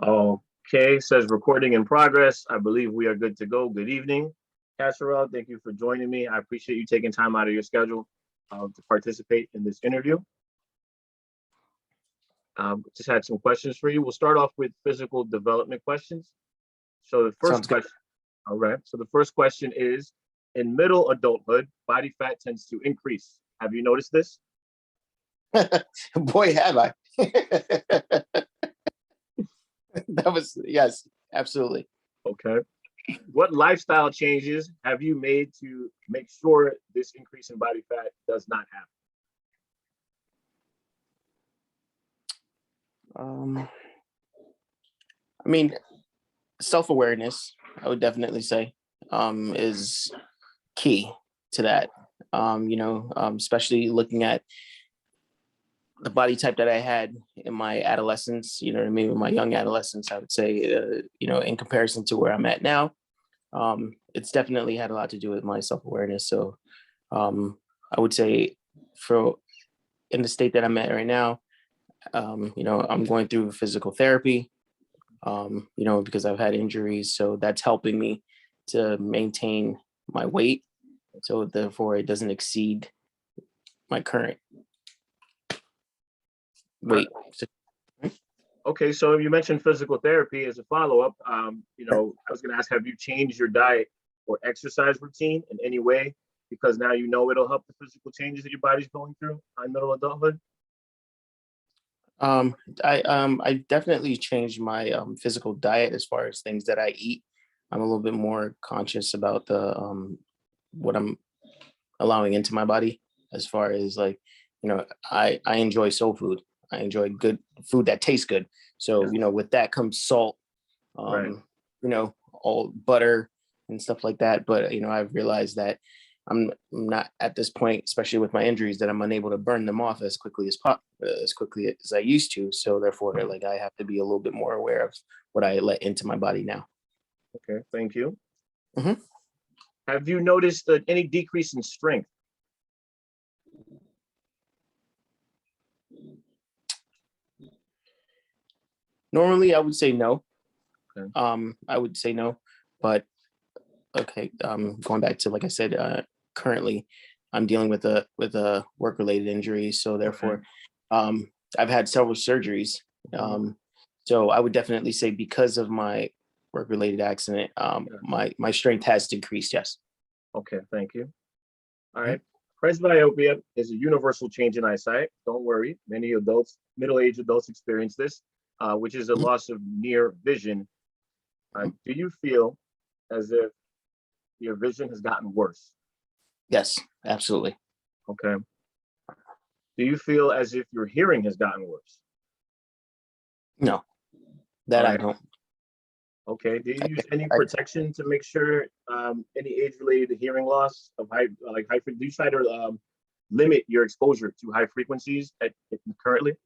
Okay, says recording in progress. I believe we are good to go. Good evening, Casserelle. Thank you for joining me. I appreciate you taking time out of your schedule to participate in this interview. Just had some questions for you. We'll start off with physical development questions. So the first Sounds good. question, all right. So the first question is, in middle adulthood, body fat tends to increase. Have you noticed this? Boy, have I. That was, yes, absolutely. Okay. What lifestyle changes have you made to make sure this increase in body fat does not happen? I mean, self-awareness, I would definitely say, is key to that. Especially looking at the body type that I had in my adolescence, you know what I mean, with my young adolescence, I would say, in comparison to where I'm at now, it's definitely had a lot to do with my self-awareness. So I would say in the state that I'm at right now, I'm going through physical therapy, because I've had injuries. So that's helping me to maintain my weight. So therefore it doesn't exceed my current weight. Okay, so you mentioned physical therapy as a follow-up. I was going to ask, have you changed your diet or exercise routine in any way? Because now you know it'll help the physical changes that your body's going through in middle adulthood. I definitely changed my physical diet as far as things that I eat. I'm a little bit more conscious about the what I'm allowing into my body, as far as I enjoy soul food. I enjoy good food that tastes good. So, with that comes salt, Right. All butter and stuff like that. But, I've realized that I'm not at this point, especially with my injuries, that I'm unable to burn them off as quickly as I used to. So therefore, I have to be a little bit more aware of what I let into my body now. Okay, thank you. Mm-hmm. Have you noticed any decrease in strength? Normally, I would say no. Okay. I would say no, but okay. Going back to, like I said, currently, I'm dealing with a work-related injury, so therefore, I've had several surgeries. So I would definitely say, because of my work-related accident, my strength has decreased. Yes. Okay, thank you. All right. Presbyopia is a universal change in eyesight. Don't worry. Many adults, middle-aged adults experience this, which is a loss of near vision. Do you feel as if your vision has gotten worse? Yes, absolutely. Okay. Do you feel as if your hearing has gotten worse? No, that I Right. don't. Okay. Do you use any protection to make sure any age-related hearing loss of high do you try to limit your exposure to high frequencies currently?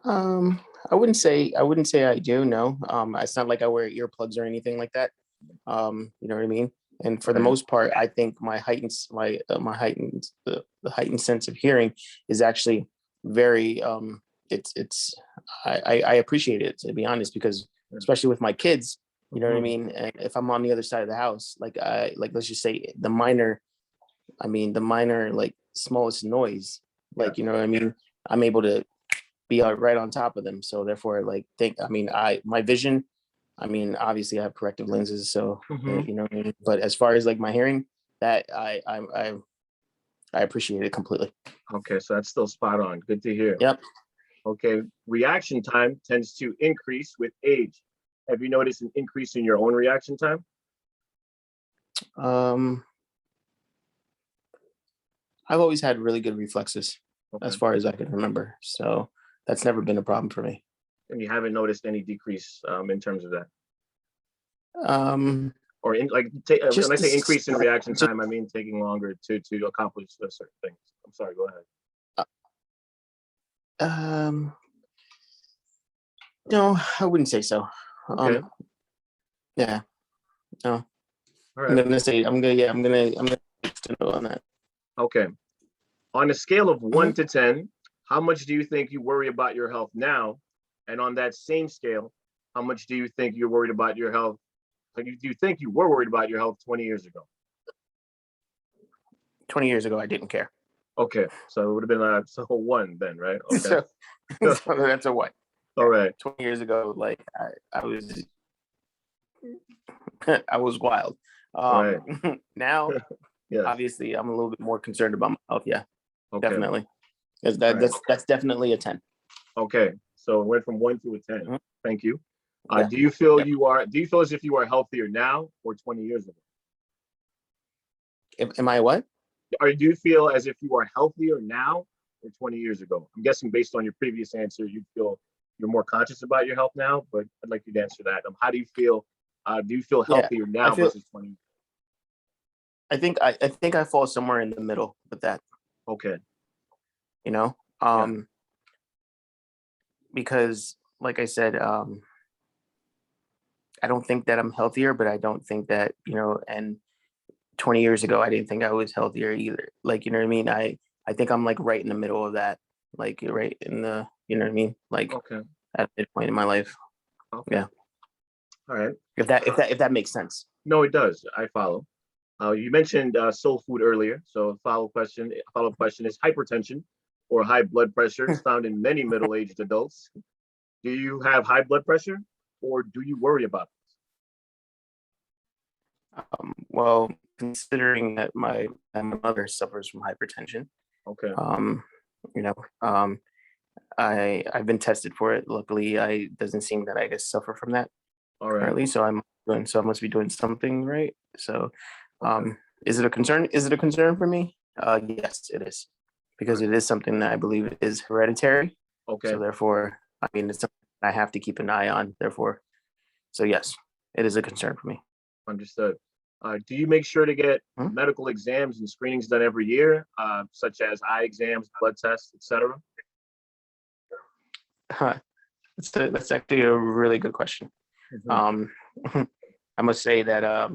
I wouldn't say I do. No. It's not like I wear earplugs or anything like that. You know what I mean? And for the most part, I think my heightened the heightened sense of hearing is actually very I appreciate it, to be honest, because especially with my kids, you know what I mean? And if I'm on the other side of the house, let's just say the minor smallest noise, you know what I mean? I'm able to be right on top of them. So therefore, my vision, obviously I have corrective lenses, so you know what I mean? But as far as my hearing, that I appreciate it completely. Okay, so that's still spot on. Good to hear. Yep. Okay, reaction time tends to increase with age. Have you noticed an increase in your own reaction time? I've always had really good reflexes, as far as I can remember. So that's never been a problem for me. And you haven't noticed any decrease in terms of that? Or when I say increase in reaction time, I mean taking longer to accomplish certain things. I'm sorry, go ahead. No, I wouldn't say so. Okay. Yeah. No. All right. I'm gonna on that. Okay. On a scale of 1 to 10, how much do you think you worry about your health now? And on that same scale, how much do you think you're worried about your health? Like, do you think you were worried about your health 20 years ago? 20 years ago, I didn't care. Okay, so it would have been a 1 then, right? Okay. So, so that's a what? All right. 20 years ago, like I was I was wild. Right. Now, Yes. obviously, I'm a little bit more concerned about my health. Yeah, Okay. definitely. Because that's definitely a 10. Okay. So it went from 1 to a 10. Mhm. Thank you. Yeah. Do you feel Yeah. do you feel as if you are healthier now or 20 years ago? Am I what? Or do you feel as if you are healthier now or 20 years ago? I'm guessing based on your previous answer, you feel you're more conscious about your health now, but I'd like you to answer that. How do you feel? Do you feel Yeah, healthier I now feel. versus 20? I think I fall somewhere in the middle with that. Okay. You know, Yeah. because like I said, I don't think that I'm healthier, but I don't think that, and 20 years ago, I didn't think I was healthier either. Like, you know what I mean? I think I'm like right in the middle of that, like right in the, you know what I mean? Like Okay. at a point in my life. Okay. Yeah. All right. If that makes sense. No, it does. I follow. You mentioned soul food earlier. So follow-up question is hypertension or high blood pressure is found in many middle-aged adults. Do you have high blood pressure or do you worry about Well, considering that my mother suffers from hypertension, it? Okay. um, you know, um, I've been tested for it. Luckily, I doesn't seem that I guess suffer from that All right. currently. So I must be doing something right. So, Okay. is it a concern? Is it a concern for me? Yes, it is, All because right. it is something that I believe is hereditary. Okay. So therefore, I mean, it's something I have to keep an eye on. Therefore, so yes, it is a concern for me. Understood. Do you make sure to get Hmm? medical exams and screenings done every year, such as eye exams, blood tests, etc.? That's actually a really good question. Mhm. Um, I must say that I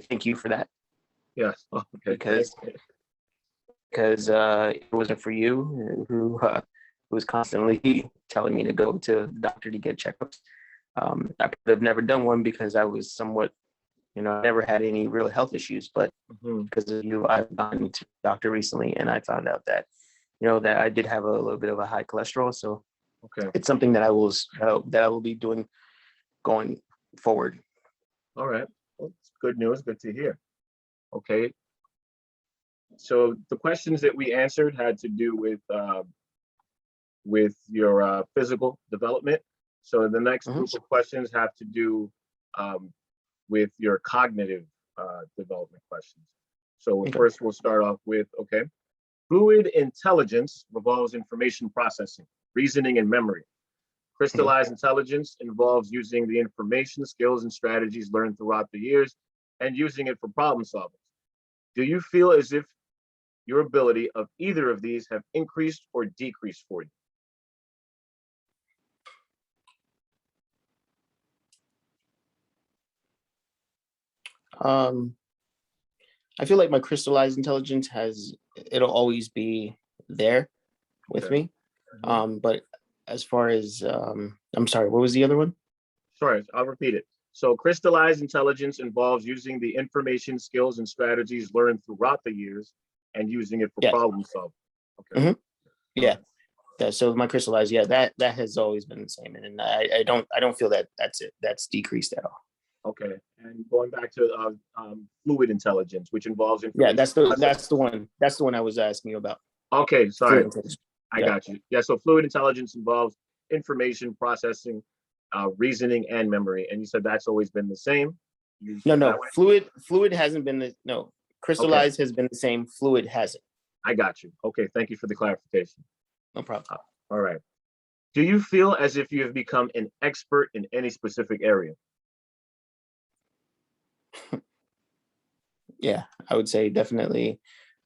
thank you for that, Yes. Okay. because it wasn't for you who was constantly telling me to go to the doctor to get checkups. I could have never done one because I was somewhat, I never had any real health issues, but Mhm. because of you, I've gone to the doctor recently and I found out that, that I did have a little bit of a high cholesterol. So Okay. it's something that I will be doing going forward. All right. Well, it's good news. Good to hear. Okay. So the questions that we answered had to do with your physical development. So the next Mhm. group of questions have to do with your cognitive development questions. So Okay. first, we'll start off with okay. Fluid intelligence revolves information processing, reasoning, and memory. Okay. Crystallized intelligence involves using the information, skills, and strategies learned throughout the years and using it for problem solving. Do you feel as if your ability of either of these have increased or decreased for you? Um, I feel like my crystallized intelligence it'll always be there with Okay. me. Mhm. But as far as I'm sorry, what was the other one? Sorry, I'll repeat it. So crystallized intelligence involves using the information, skills, and strategies learned throughout the years and using it for Yeah. problem solving. Okay. Hmm. All Yeah. right. So my crystallized, yeah, that has always been the same, and I don't feel that that's it. That's decreased at all. Okay. And going back to fluid intelligence, which involves Yeah, information that's processing. the one. That's the one I was asking you about. Okay, Fluid sorry. intelligence. I Yeah. got you. Yeah, so fluid intelligence involves information processing, reasoning, and memory. And you said that's always been the same. You No, feel no. that way? Fluid hasn't been the no. Okay, Crystallized has been the same. Fluid hasn't. I got you. Okay, thank you for the clarification. No problem. Uh, all right. Do you feel as if you have become an expert in any specific area? Yeah, I would say definitely.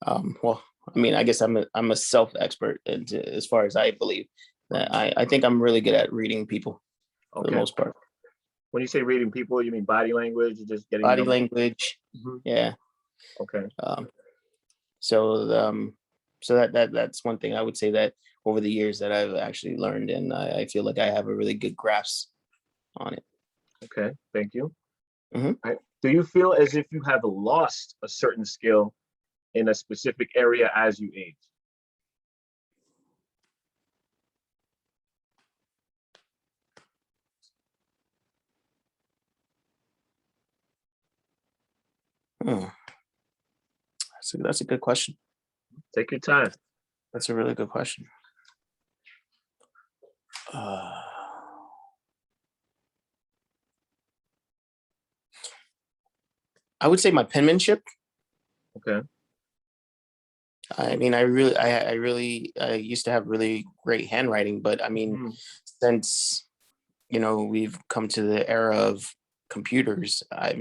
Well, I mean, I guess I'm a self expert as far as I believe that I think I'm really good at reading people for the Okay. most part. When you say reading people, you mean body language, or just getting to Body know? language. Mhm. Yeah. Okay. Um, so So that's one thing I would say that over the years that I've actually learned, and I feel like I have a really good grasp on it. Okay, thank you. Mhm. All right. Do you feel as if you have lost a certain skill in a specific area as you age? Hmm. That's a good question. Take your time. That's a really good question. Uh, I would say my penmanship. Okay. I mean, I used to have really great handwriting, but I mean, Mhm. since we've come to the era of computers, I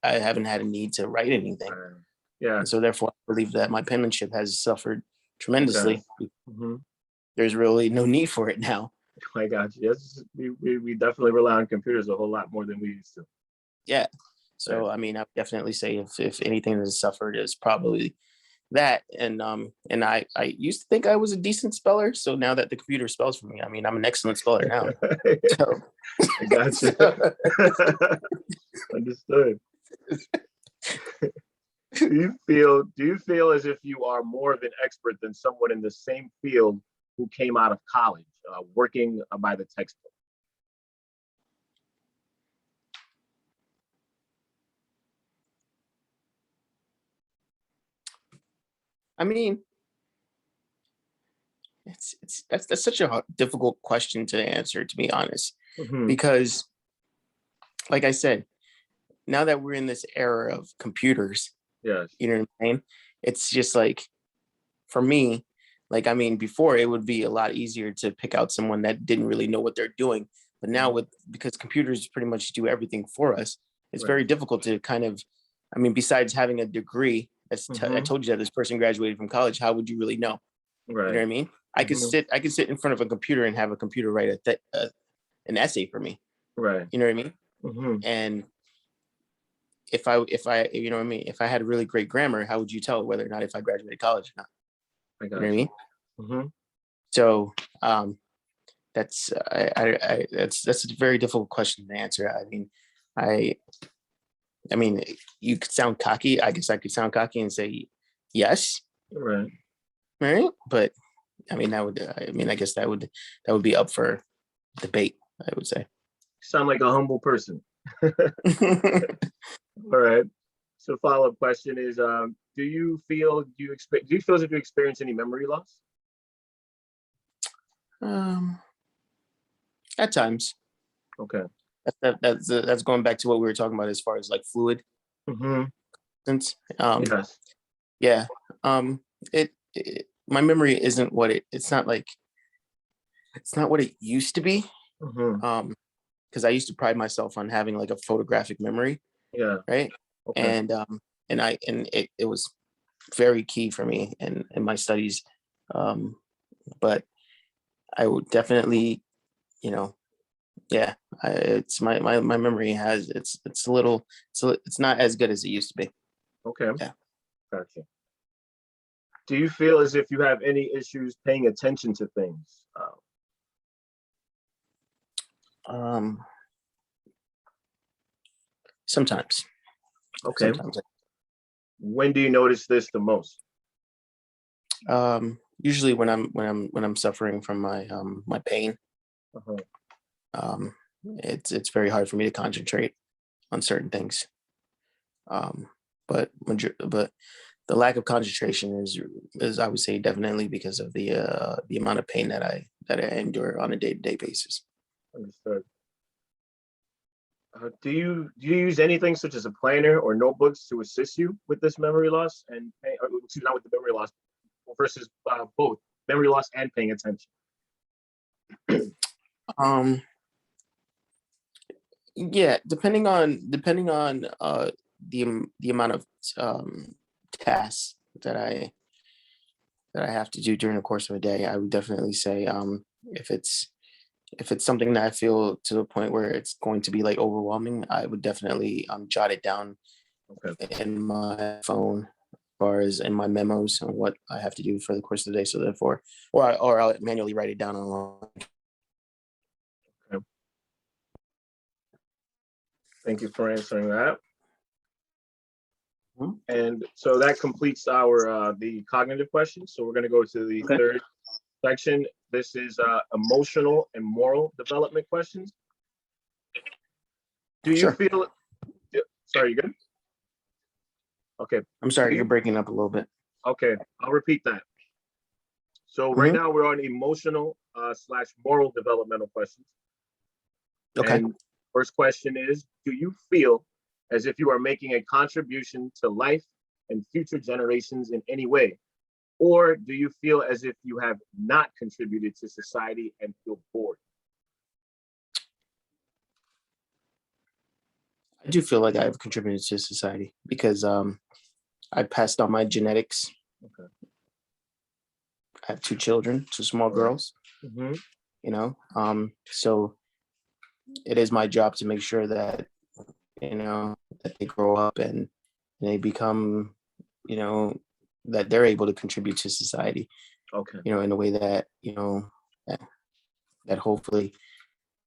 haven't had a need to write anything, Yeah. and so therefore, I believe that my penmanship has suffered Okay. tremendously. Hmm. There's really no need for it now. I got you. Yes, we definitely rely on computers a whole lot more than we used to. Yeah. Right. So I mean, I would definitely say if anything has suffered is probably that. And I used to think I was a decent speller. So now that the computer spells for me, I mean, I'm an excellent speller now. So, I got you. so Understood. Do you feel as if you are more of an expert than someone in the same field who came out of college, working by the textbook? I mean, that's such a difficult question to answer, to be honest, Hmm. because like I said, now that we're in this era of computers, Yes. you know what I mean? It's just like for me, like I mean, before it would be a lot easier to pick out someone that didn't really know what they're doing. But now Mhm. with because computers pretty much do everything for us, it's Right. very difficult to kind of, I mean, besides having a degree, I Hmm. told you that this person graduated from college, how would you really know? You know Right. what I mean? Hmm. I could sit in front of a computer and have a computer write an essay for me. Right. You know what I mean? Hmm. And if I you know what I mean, if I had really great grammar, how would you tell whether or not if I graduated college or not? I You know what I got mean? you. Hmm. So that's a very difficult question to answer. I I mean, you could sound cocky. I guess I could sound cocky and say yes, Right. right? But I mean, I guess that would be up for debate, I would say. Sound like a humble person. All right. So follow-up question is, do you feel as if you experience any memory loss? um, at times, Okay. that's going back to what we were talking about as far as like fluid Hmm. sense. Yes. Yeah. My memory isn't what it's not what it used to be. Hmm. Um, because I used to pride myself on having like a photographic memory, Yeah. right? Okay. And it was very key for me in my studies. Um, but I would definitely, you know, yeah, it's my memory has it's a little it's not as good as it used to be. Okay. Yeah. Gotcha. Do you feel as if you have any issues paying attention to things? Um, sometimes, Okay. sometimes, When do you notice this the most? usually when I'm suffering from my pain, Uh-huh. it's very hard for me to concentrate on certain things. But the lack of concentration is I would say definitely because of the amount of pain that I endure on a day-to-day basis. Understood. Do you use anything such as a planner or notebooks to assist you with this memory loss excuse me, not with the memory loss versus both memory loss and paying attention? Um, yeah, depending on the amount of tasks that I have to do during the course of a day, I would definitely say if it's something that I feel to the point where it's going to be like overwhelming, I would definitely jot it down Okay. in my phone. far as in my memos on what I have to do for the course of the day. So therefore, or I'll manually write it down online. Okay. Thank you for answering that. And so that completes our the cognitive questions. So we're going to go to the third section. This is emotional and moral development questions. Do you feel? Sorry, you good? Okay. I'm sorry, you're breaking up a little bit. Okay, I'll repeat that. So right now we're on emotional / moral developmental questions. Okay. And first question is, do you feel as if you are making a contribution to life and future generations in any way? Or do you feel as if you have not contributed to society and feel bored? I do feel like I've contributed to society because I passed on my genetics. Okay. I have 2 children, 2 small girls. Mm-hmm. You know, so it is my job to make sure that, you know, that they grow up and they become, you know, that they're able to contribute to society. Okay. You know, in a way that, you know, that hopefully,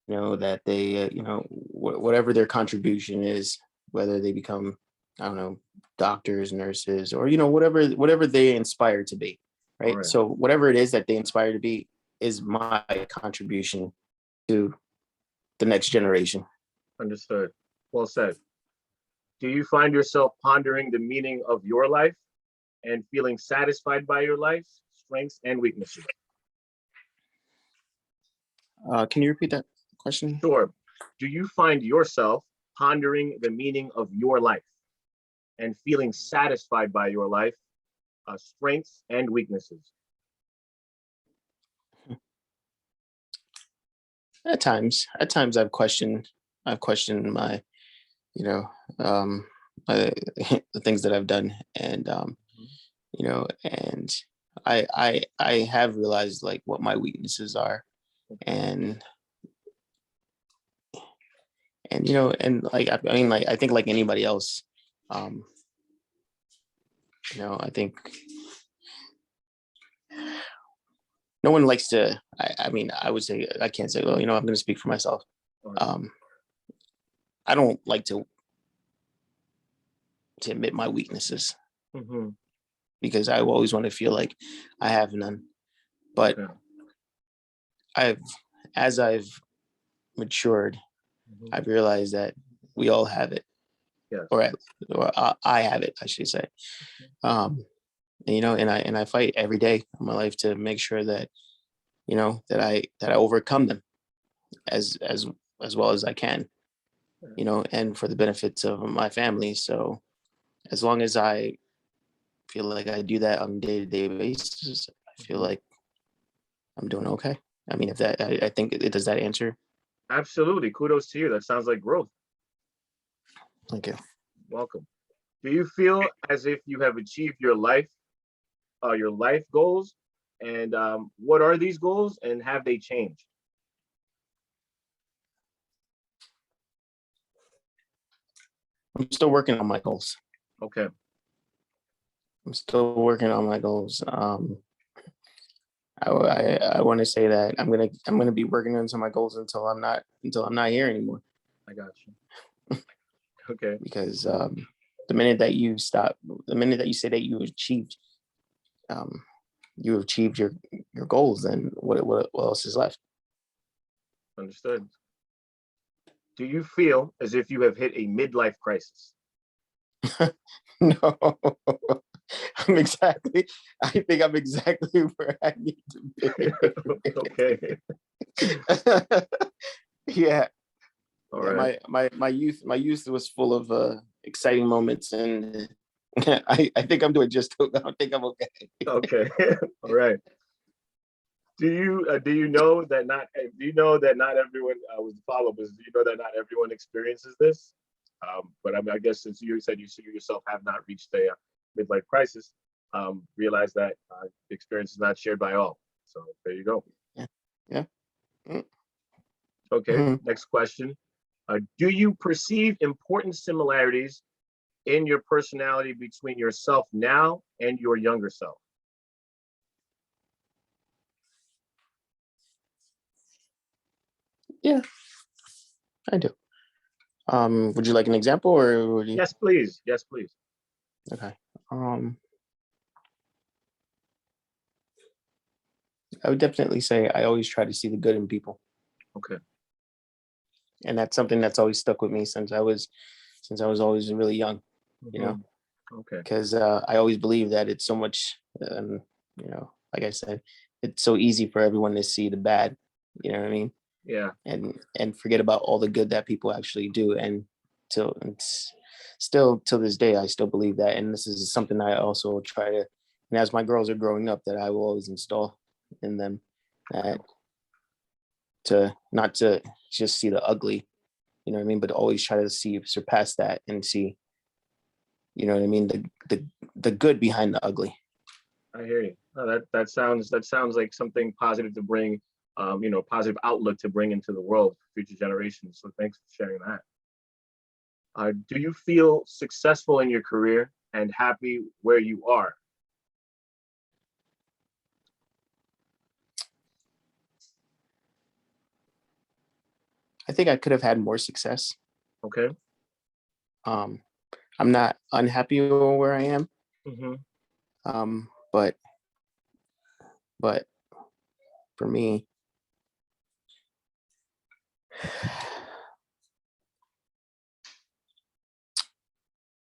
you know, that they, you know, whatever their contribution is, whether they become, I don't know, doctors, nurses, or, you know, whatever they inspire to be, right? So whatever it is that they inspire to be is my contribution to the next generation. Understood. Well said. Do you find yourself pondering the meaning of your life and feeling satisfied by your life, strengths and weaknesses? Can you repeat that question? Sure. Do you find yourself pondering the meaning of your life and feeling satisfied by your life, strengths and weaknesses? At times I've questioned my, you know, the things that I've done, and you know, and I have realized like what my weaknesses are, and you know, and like I mean, like I think like anybody else, you know, I think no one likes to. I mean, I would say I can't say. Well, you know, I'm going to speak for myself. I don't like to admit my weaknesses because I always want to feel like I have none. But as I've matured, I've realized that we all have it, or I have it, I should say. And, you know, and I fight every day of my life to make sure that, you know, that I overcome them as well as I can, you know, and for the benefits of my family. So as long as I feel like I do that on a day-to-day basis, I feel like I'm doing okay. I mean, if that, I think does that answer? Absolutely. Kudos to you. That sounds like growth. Thank you. Welcome. Do you feel as if you have achieved your life goals? And what are these goals and have they changed? I'm still working on my goals. Okay. I'm still working on my goals. I want to say that I'm gonna be working on some of my goals until I'm not here anymore. I got you. Okay. Because the minute that you say that you achieved your goals, then what else is left? Understood. Do you feel as if you have hit a midlife crisis? No. I think I'm exactly where I need to be. Okay. Yeah. All right. My youth was full of exciting moments, and I think I'm doing I think I'm okay. Okay. All right. Do you know that not everyone was the follow-up is, do you know that not everyone experiences this? But I guess since you said you yourself have not reached a midlife crisis, realize that the experience is not shared by all. So there you go. Yeah. Okay. Next question. Do you perceive important similarities in your personality between yourself now and your younger self? Yeah, I do. Would you like an example or would you? Yes, please. Yes, please. Okay. I would definitely say I always try to see the good in people. Okay. And that's something that's always stuck with me since I was always really young, you know, Mhm. Okay. because I always believe that it's so much, like I said, it's so easy for everyone to see the bad, you know what I mean? Yeah. And forget about all the good that people actually do. And till it's still till this day, I still believe that. And this is something I also try to, and as my girls are growing up, that I will always install in them that to not to just see the ugly, you know what I mean, but always try to surpass that and see, you know what I mean, the good behind the ugly. I hear you. No, that sounds like something positive to bring, positive outlook to bring into the world for future generations. So thanks for sharing that. Do you feel successful in your career and happy where you are? I think I could have had more success. Okay. um I'm not unhappy where I am. Mm-hmm. But but for me,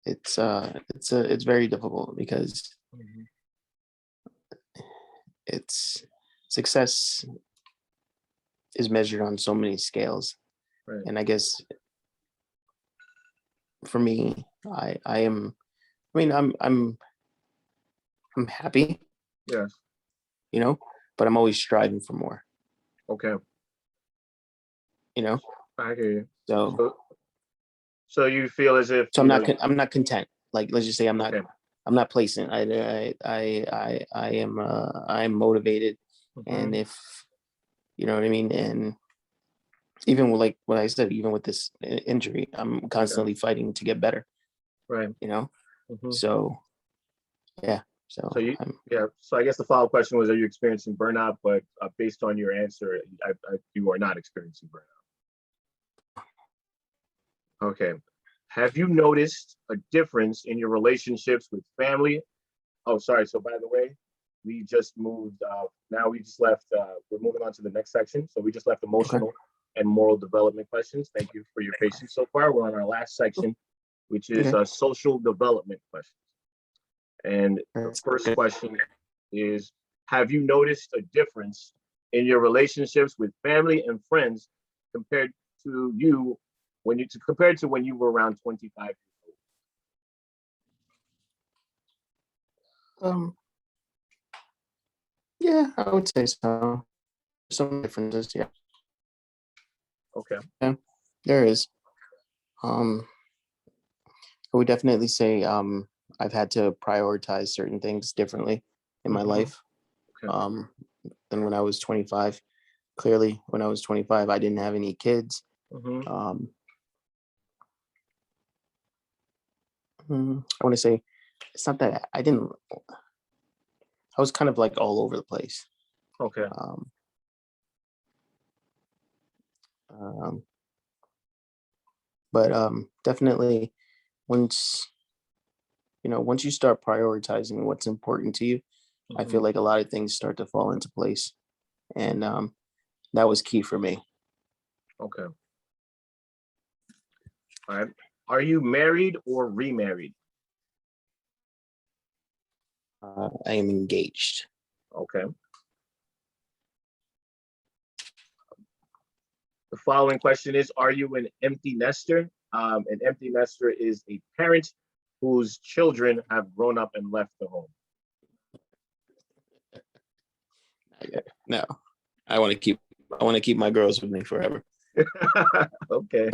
it's very difficult because Mm-hmm. it's success is measured on so many scales. Right. And I guess for me, I am, I mean, I'm happy, Yes. you know, but I'm always striving for more, Okay. you know. I hear you. So So, so you feel as if, I'm not content. Like, let's just say okay. I'm not placing. I am motivated, Mm-hmm. and if you know what I mean. And even with, like what I said, even with this injury, I'm Yeah. constantly fighting to get better, Right. you know. Mm-hmm. So yeah, So so yeah. So I guess the follow-up question was, are you experiencing burnout? But based on your answer, you are not experiencing burnout. Okay. Have you noticed a difference in your relationships with family? Oh, sorry. So by the way, we just moved. Now we just left. We're moving on to the next section. So we just left okay. emotional and moral development questions. Thank you for your patience so far. We're on our last section, which is Okay. social development questions. And the first Okay. question is, have you noticed a difference in your relationships with family and friends compared to you compared to when you were around 25? Um, yeah, I would say so. Some differences, yeah. Okay. Yeah, there is. Um, I would definitely say I've had to prioritize certain things differently in my Mm-hmm. life Okay. um than when I was 25. Clearly, when I was 25, I didn't have any kids. Mm-hmm. Um, I want to say it's not that I didn't. I was kind of like all over the place. Okay. Um, um, but definitely once once you start prioritizing what's important to you, I feel Mm-hmm. like a lot of things start to fall into place, and that was key for me. Okay. All right. Are you married or remarried? I am engaged. Okay. The following question is, are you an empty nester? An empty nester is a parent whose children have grown up and left the home. No, I want to keep my girls with me forever. Okay.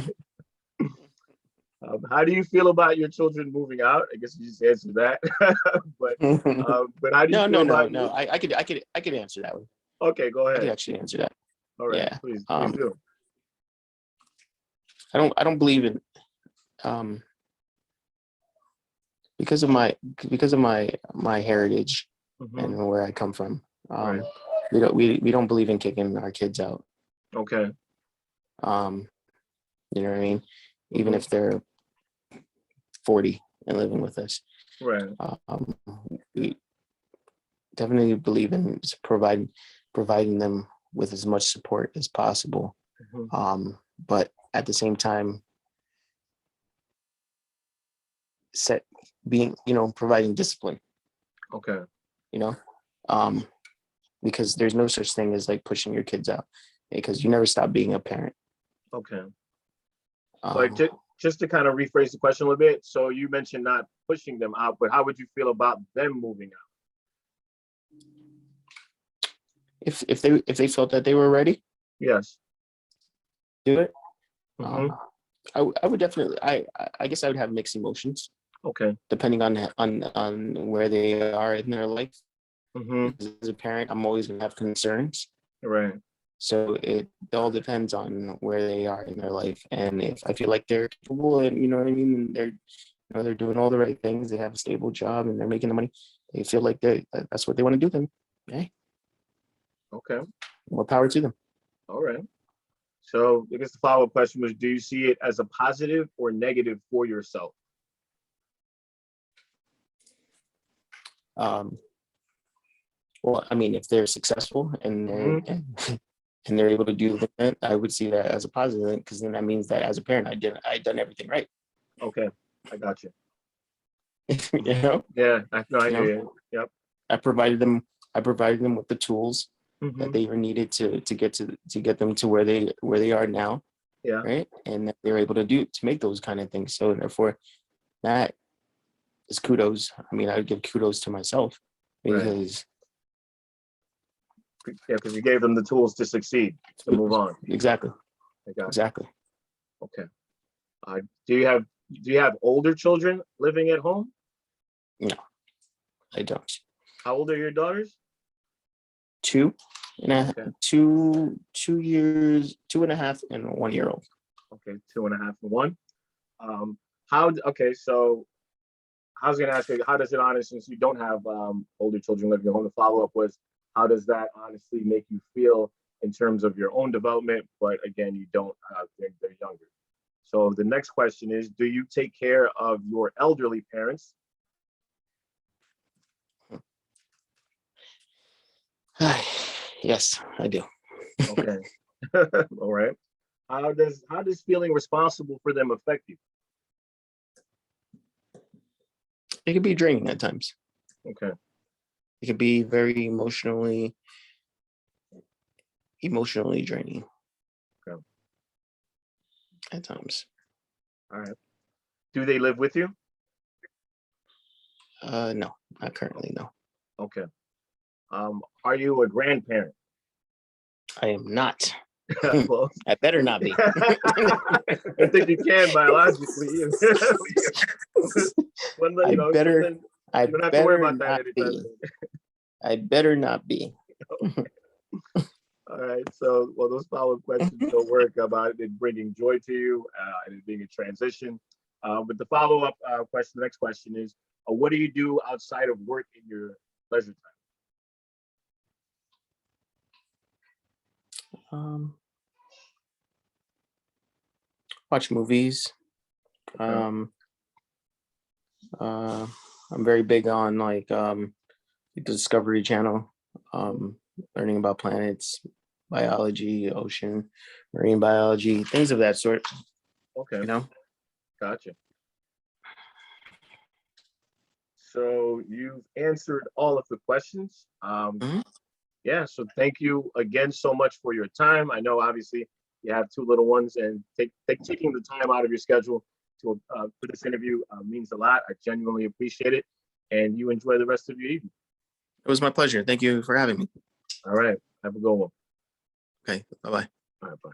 How do you feel about your children moving out? I guess you just answered that. but No, but how do you no, feel no, about no. I could answer that one. Okay, go I could ahead. actually answer that. All right, Yeah. please do. I don't believe in um because of my heritage Mhm. and where I come from. Right. We don't believe in kicking our kids out. Okay. Um, you know what I mean? Even Mhm. if they're 40 and living with us. Right. We definitely believe in providing them with as much support as possible. Mhm. But at the same time, providing discipline, Okay. you know, um, because there's no such thing as like pushing your kids out, because you never stop being a parent. Okay. But Um, just to kind of rephrase the question a little bit, so you mentioned not pushing them out, but how would you feel about them moving out? if they felt that they were ready, Yes. do it. Hmm. Um, I would definitely. I guess I would have mixed emotions Okay. depending on where they are in their life. Hmm. As a parent, I'm always gonna have concerns. Right. So it all depends on where they are in their life, and if I feel like they're capable, and you know what I mean, and they're doing all the right things, they have a stable job, and they're making the money, they feel like that's what they want to do. Then, hey, Okay. more power to them. All right. So I guess the follow-up question was, do you see it as a positive or negative for yourself? Um, well, I mean, if they're successful and Hmm. and they're able to do that, I would see that as a positive, because then that means that as a parent, I done everything right. Okay. I got you. you know, Yeah. I you know, hear you. Yep. I provided them I provided them with the tools that Hmm. they were needed to get them to where they are now, Yeah. right? And that they're able to make those kind of things. So therefore, that is kudos. I mean, I would give kudos to myself, Right. because Yeah, because you gave them the tools to succeed, to move on. exactly, I got you. exactly. Okay. Uh, do you have older children living at home? No, I don't. How old are your daughters? Two and Okay. 2 years, 2.5, and 1 year old. Okay. 2.5 and 1. How? Okay. So I was going to ask you, how does it honestly, since you don't have older children living at home, the follow up was, how does that honestly make you feel in terms of your own development? But again, you don't, they're younger. So the next question is, do you take care of your elderly parents? Yes, I do. Okay. All right. How does feeling responsible for them affect you? It can be draining at times. Okay. It can be very emotionally draining Okay. at times. All right. Do they live with you? No, not currently. No, Okay. Are you a grandparent? I am not. Well, I better not be. I think you can biologically. I better. Something I you don't have to worry better about that not anytime be. soon. I better not be. All right. So, well, those follow-up questions don't work about it bringing joy to you and it being a transition. But the follow-up question, the next question is, what do you do outside of work in your leisure Um, watch movies. time? Um, uh, I'm very big on like the Discovery Channel, Okay. learning about planets, biology, ocean, marine biology, things of that sort. Okay. You know. Gotcha. So you've answered all of the questions. Mhm. Yeah, so thank you again so much for your time. I know obviously you have two little ones, and taking the time out of your schedule to for this interview means a lot. I genuinely appreciate it, and you enjoy the rest of your evening. It was my pleasure. Thank you for having me. All right, have a good one. Okay. Bye bye. All right, bye.